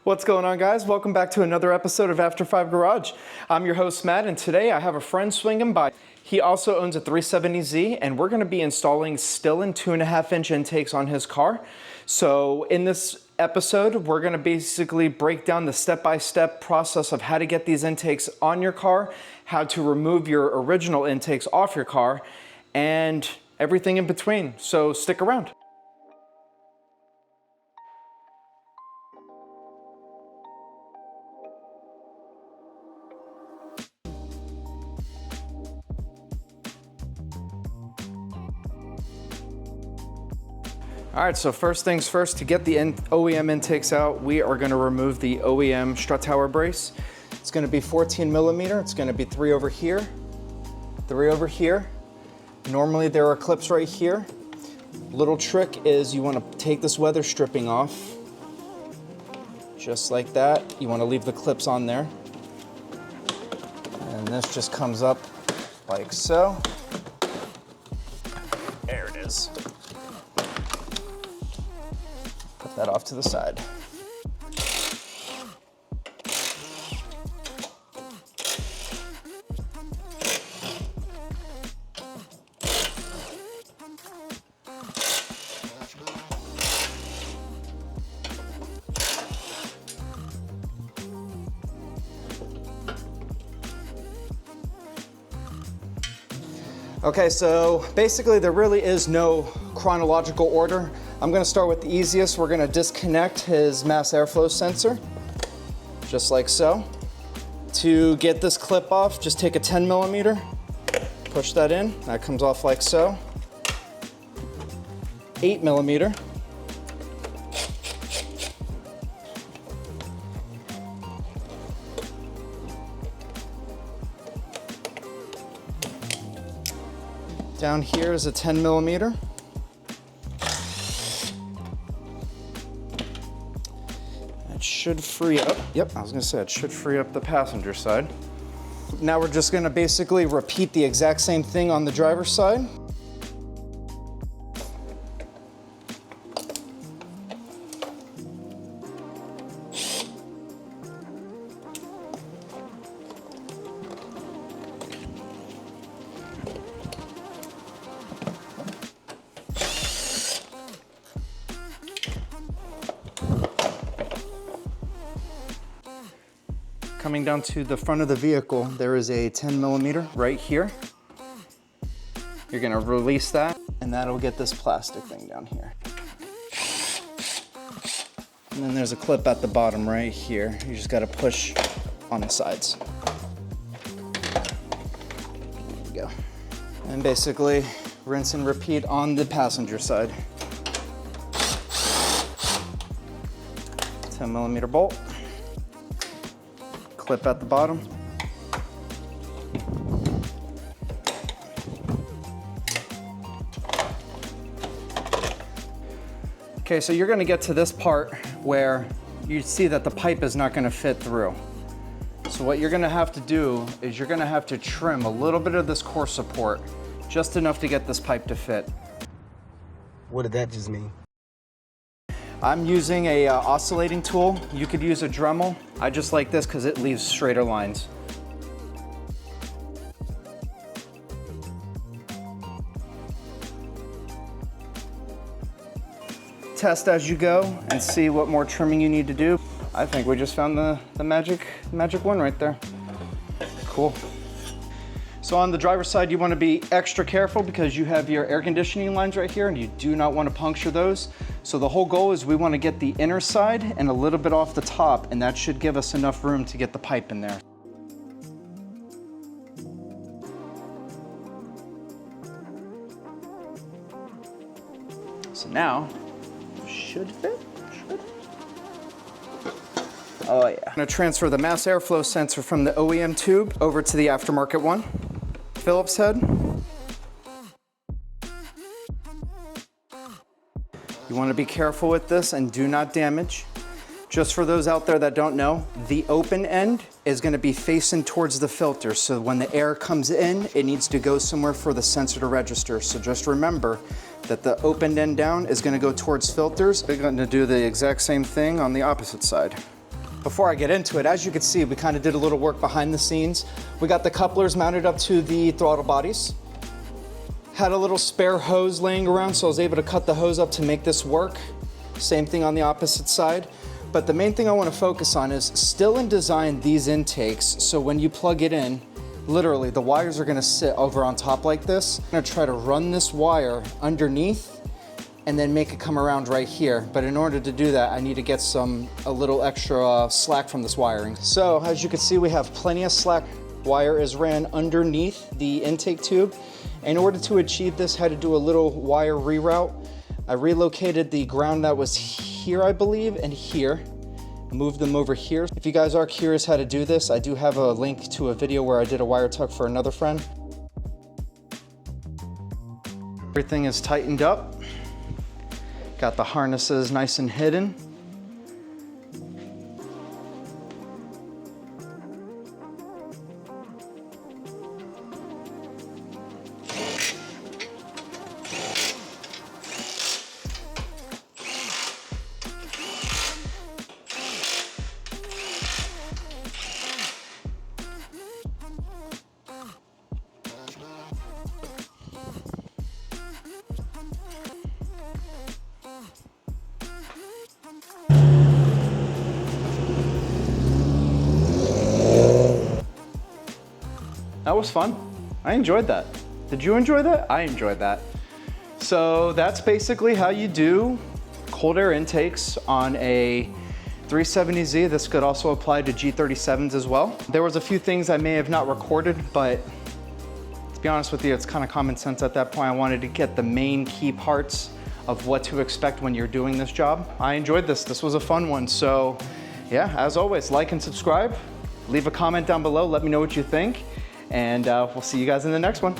What's going on, guys? Welcome back to another episode of After 5 Garage. I'm your host, Matt, and today I have a friend swinging by. He also owns a 370Z, and we're going to be installing Stillen 2.5-inch intakes on his car. So in this episode, we're going to basically break down the step-by-step process of how to get these intakes on your car, how to remove your original intakes off your car, and everything in between. So stick around. All right, so first things first, to get the OEM intakes out, we are gonna remove the OEM strut tower brace. It's gonna be 14 millimeter. It's gonna be 3 over here, 3 over here. Normally there are clips right here. Little trick is you wanna take this weather stripping off, just like that. You wanna leave the clips on there. And this just comes up like so. There it is. Put that off to the side. Okay, so basically there really is no chronological order. I'm gonna start with the easiest. We're gonna disconnect his mass airflow sensor, just like so. To get this clip off, just take a 10 millimeter, push that in, that comes off like so. 8 millimeter. Down here is a 10 millimeter. It should free up, yep, I was gonna say it should free up the passenger side. Now we're just gonna basically repeat the exact same thing on the driver's side. Coming down to the front of the vehicle, there is a 10 millimeter right here. You're gonna release that, and that'll get this plastic thing down here. And then there's a clip at the bottom right here. You just gotta push on the sides. There we go. And basically, rinse and repeat on the passenger side. 10 millimeter bolt. Clip at the bottom. Okay, so you're gonna get to this part where you see that the pipe is not gonna fit through. So what you're gonna have to do is you're gonna have to trim a little bit of this core support, just enough to get this pipe to fit. What did that just mean? I'm using a oscillating tool. You could use a Dremel. I just like this because it leaves straighter lines. Test as you go and see what more trimming you need to do. I think we just found the magic one right there. Cool. So on the driver's side, you want to be extra careful because you have your air conditioning lines right here and you do not want to puncture those. So the whole goal is we want to get the inner side and a little bit off the top, and that should give us enough room to get the pipe in there. So now, should fit? Should. Oh yeah. I'm gonna transfer the mass airflow sensor from the OEM tube over to the aftermarket one. Phillips head. You want to be careful with this and do not damage. Just for those out there that don't know, the open end is going to be facing towards the filter. So when the air comes in, it needs to go somewhere for the sensor to register. So just remember that the open end down is going to go towards filters. We're going to do the exact same thing on the opposite side. Before I get into it, as you can see, we kind of did a little work behind the scenes. We got the couplers mounted up to the throttle bodies. Had a little spare hose laying around, so I was able to cut the hose up to make this work. Same thing on the opposite side. But the main thing I want to focus on is Stillen designed these intakes so when you plug it in, literally the wires are going to sit over on top like this. I'm going to try to run this wire underneath and then make it come around right here. But in order to do that, I need to get a little extra slack from this wiring. So as you can see, we have plenty of slack. Wire is ran underneath the intake tube. In order to achieve this, I had to do a little wire reroute. I relocated the ground that was here, I believe, and here. Moved them over here. If you guys are curious how to do this, I do have a link to a video where I did a wire tuck for another friend. Everything is tightened up. Got the harnesses nice and hidden. That was fun. I enjoyed that. Did you enjoy that? I enjoyed that. So that's basically how you do cold air intakes on a 370Z. This could also apply to G37s as well. There was a few things I may have not recorded, but to be honest with you, it's kind of common sense at that point. I wanted to get the main key parts of what to expect when you're doing this job. I enjoyed this. This was a fun one. So yeah, as always, like and subscribe. Leave a comment down below. Let me know what you think. And we'll see you guys in the next one.